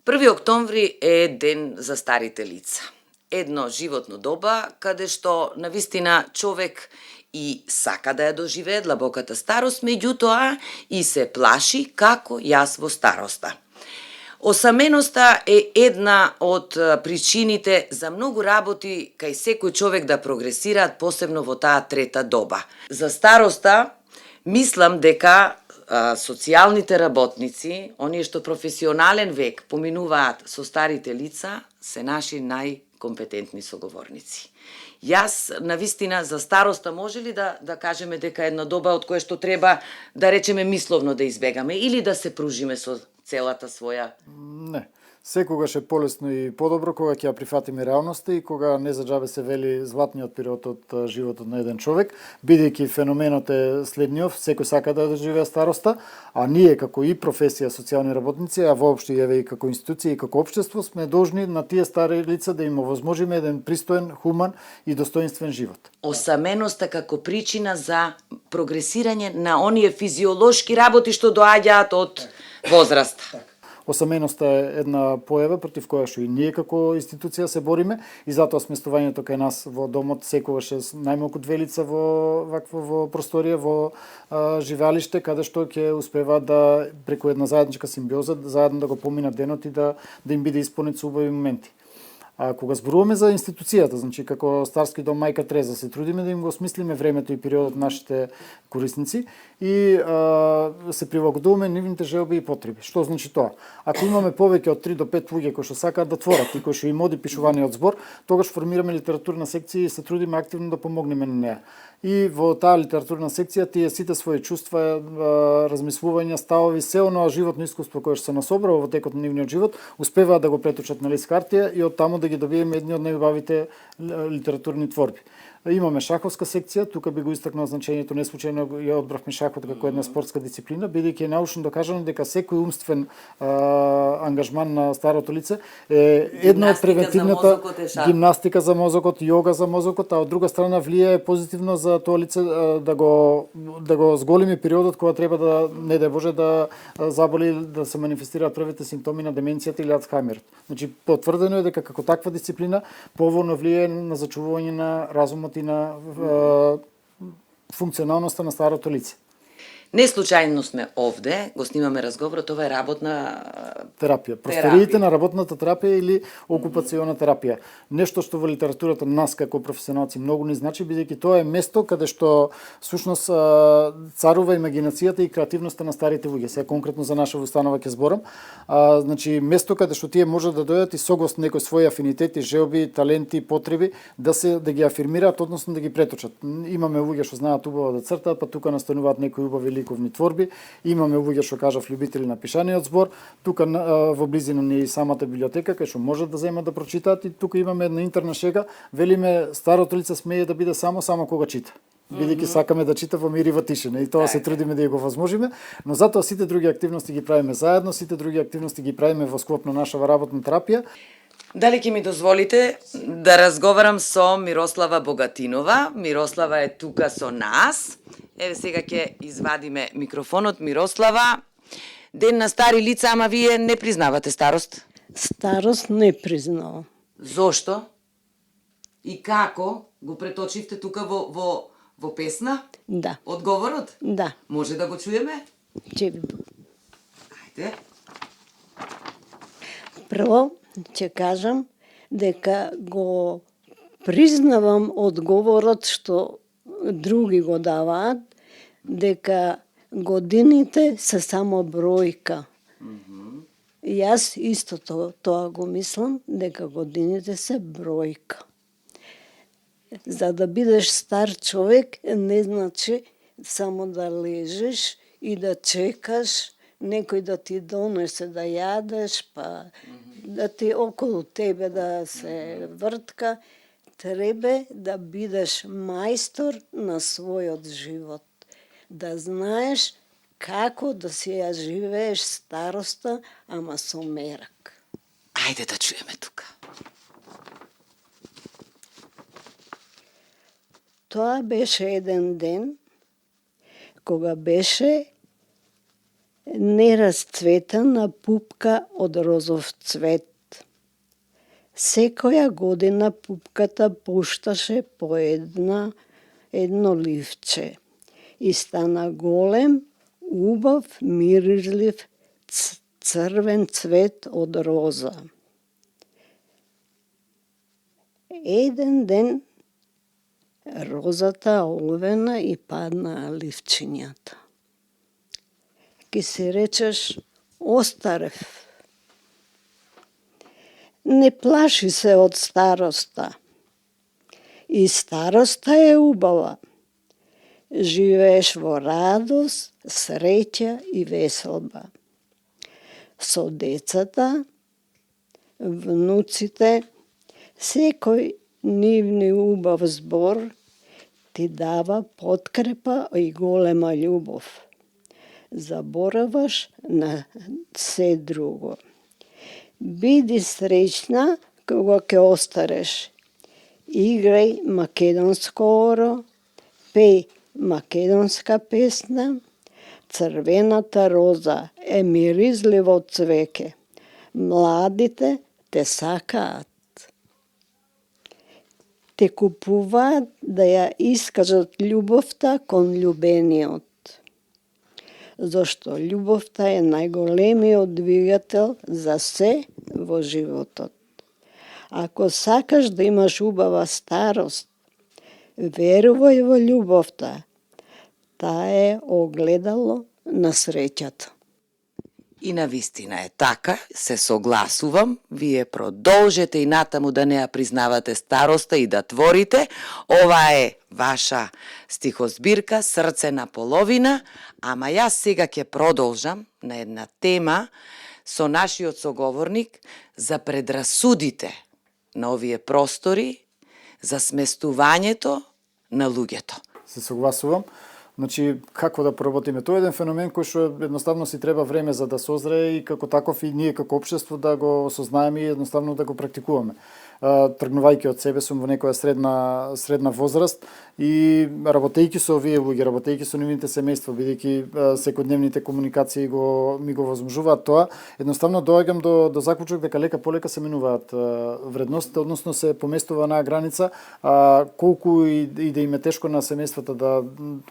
1 октомври е ден за старите лица. Едно животно доба каде што навистина човек и сака да ја доживее длабоката старост, меѓутоа и се плаши како јас во староста. Осаменоста е една од причините за многу работи кај секој човек да прогресираат, посебно во таа трета доба. За староста мислам дека социјалните работници, оние што професионален век поминуваат со старите лица, се наши најкомпетентни соговорници. Јас, навистина, за староста може ли да кажеме дека една доба од која што треба, да речеме, мисловно да избегаме или да се пружиме со целата своја? Не. Секогаш е полесно и подобро кога ќе ја прифатиме реалноста и кога не за џабе се вели златниот период од животот на еден човек, бидејќи феноменот е следниот, секој сака да доживее староста, а ние како и професија социјални работници, а воопшто и како институција и како општество сме должни на тие стари лица да им овозможиме еден пристоен, хуман и достоинствен живот. Осаменоста како причина за прогресирање на оние физиолошки работи што доаѓаат од возраста. Осаменоста е една појава против која што и ние како институција се бориме и затоа сместувањето кај нас во домот секогаш е најмалку 2 лица во просторија, во живеалиште, каде што ќе успеваат да преку една заедничка симбиоза заедно да го поминат денот и да им биде исполнет со убави моменти. А кога зборуваме за институцијата, значи како Старски дом Мајка Треза, се трудиме да им го осмислиме времето и периодот нашите корисници и се прилагодуваме нивните желби и потреби. Што значи тоа? Ако имаме повеќе од 3 до 5 луѓе кои што сакаат да творат и кои што им оди пишуваниот збор, тогаш формираме литературна секција и се трудиме активно да помогнеме на неа. И во таа литературна секција тие сите своји чувства, размислувања, ставови, се оноа животно искуство кое што се насобрало во текот на нивниот живот, успеваат да го преточат на лист хартија и од таму да ги добиеме едни од најубавите литературни творби. Имаме шаховска секција, тука би го истакнал значењето, не случајно ја одбравме шахот како една спортска дисциплина, бидејќи е научно докажано дека секој умствен ангажман на старото лице е една од превентивната гимнастика за мозокот, јога за мозокот, а од друга страна влијае позитивно за тоа лице да го зголеми периодот кога треба да, не дај Боже, да заболи, да се манифестираат првите симптоми на деменцијата или Алцхаймерот. Значи потврдено е дека како таква дисциплина поволно влијае на зачувување на разумот и на функционалноста на старото лице. Не случајно сме овде, го снимаме разговорот, ова е работна терапија. Просториите на работната терапија или окупациона терапија. Нешто што во литературата нас како професионалци многу ни значи, бидејќи тоа е место каде што всушност царува имагинацијата и креативноста на старите луѓе. Сега конкретно за наша установа ќе зборам. Значи место каде што тие можат да дојдат и согласно некои своји афинитети, желби, таленти, потреби да ги афирмираат, односно да ги преточат. Имаме луѓе што знаат убаво да цртаат, па тука настануваат некои убави ликовни творби. Имаме луѓе што кажав љубители на пишаниот збор. Тука во близина ни е и самата библиотека кај што можат да земат да прочитаат и тука имаме една интерна шега, велиме старото лице смее да биде само кога чита. Бидејќи сакаме да чита во мир и во тишина и тоа се трудиме да ја го возможиме, но затоа сите други активности ги правиме заедно, сите други активности ги правиме во склоп на нашава работна терапија. Дали ќе ми дозволите да разговарам со Мирослава Богатинова? Мирослава е тука со нас. Еве сега ќе извадиме микрофонот. Мирослава, ден на стари лица, ама вие не признавате старост? Старост не признавам. Зошто? И како го преточивте тука во песна? Да. Одговорот? Да. Може да го чуеме? Ајде. Прво ќе кажам дека го признавам одговорот што други го даваат, дека годините се само бројка. Јас исто тоа го мислам, дека годините се бројка. За да бидеш стар човек не значи само да лежиш и да чекаш некој да ти донесе да јадеш, па да ти околу тебе да се вртка. Треба да бидеш мајстор на својот живот. Да знаеш како да си ја живееш староста, ама со мерак. Ајде да чуеме тука. Тоа беше еден ден кога беше нерасцветена пупка од розов цвет. Секоја година пупката пушташе по едно ливче и стана голем, убав, миризлив црвен цвет од роза. Еден ден розата олвена и паднаа ливчињата. Ки си речеш, остарев. Не плаши се од староста. И староста е убава. Живееш во радост, среќа и веселба. Со децата, внуците, секој нивни убав збор ти дава подкрепа и голема љубов. Забораваш на се друго. Биди среќна кога ќе остареш. Играј македонско оро, пеј македонска песна. Црвената роза е миризливо цвеќе. Младите те сакаат. Те купуваат да ја искажат љубовта кон љубениот. Зашто љубовта е најголемиот двигател за се во животот. Ако сакаш да имаш убава старост, верувај во љубовта. Таа е огледало на среќата. И навистина е така, се согласувам, вие продолжете и натаму да не ја признавате староста и да творите. Ова е ваша стихозбирка Срце на половина, ама јас сега ќе продолжам на една тема со нашиот соговорник за предрасудите на овие простори, за сместувањето на луѓето. Се согласувам. Значи, како да проработиме? Тоа е еден феномен кој што едноставно си треба време за да созрее и како таков и ние како општество да го осознаеме и едноставно да го практикуваме. Тргнувајќи од себе сум во некоја средна возраст и работејќи со овие луѓе, работејќи со нивните семејства, бидејќи секојдневните комуникации ми го возможуваат тоа, едноставно доаѓам до заклучок дека лека полека се менуваат вредностите, односно се поместува на граница, колку и да им е тешко на семејствата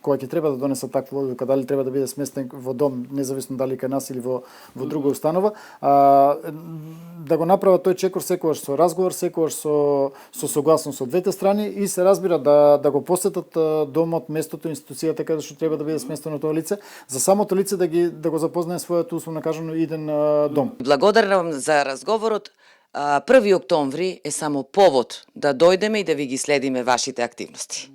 кога ќе треба да донесат таква одлука, дали треба да биде сместен во дом, независно дали кај нас или во друга установа, да го направат тој чекор секогаш со разговор, секогаш со согласност од двете страни и се разбира да го посетат домот, местото, институцијата каде што треба да биде сместено тоа лице, за самото лице да го запознае својот условно кажано иден дом. Благодарам за разговорот. 1 октомври е само повод да дојдеме и да ви ги следиме вашите активности.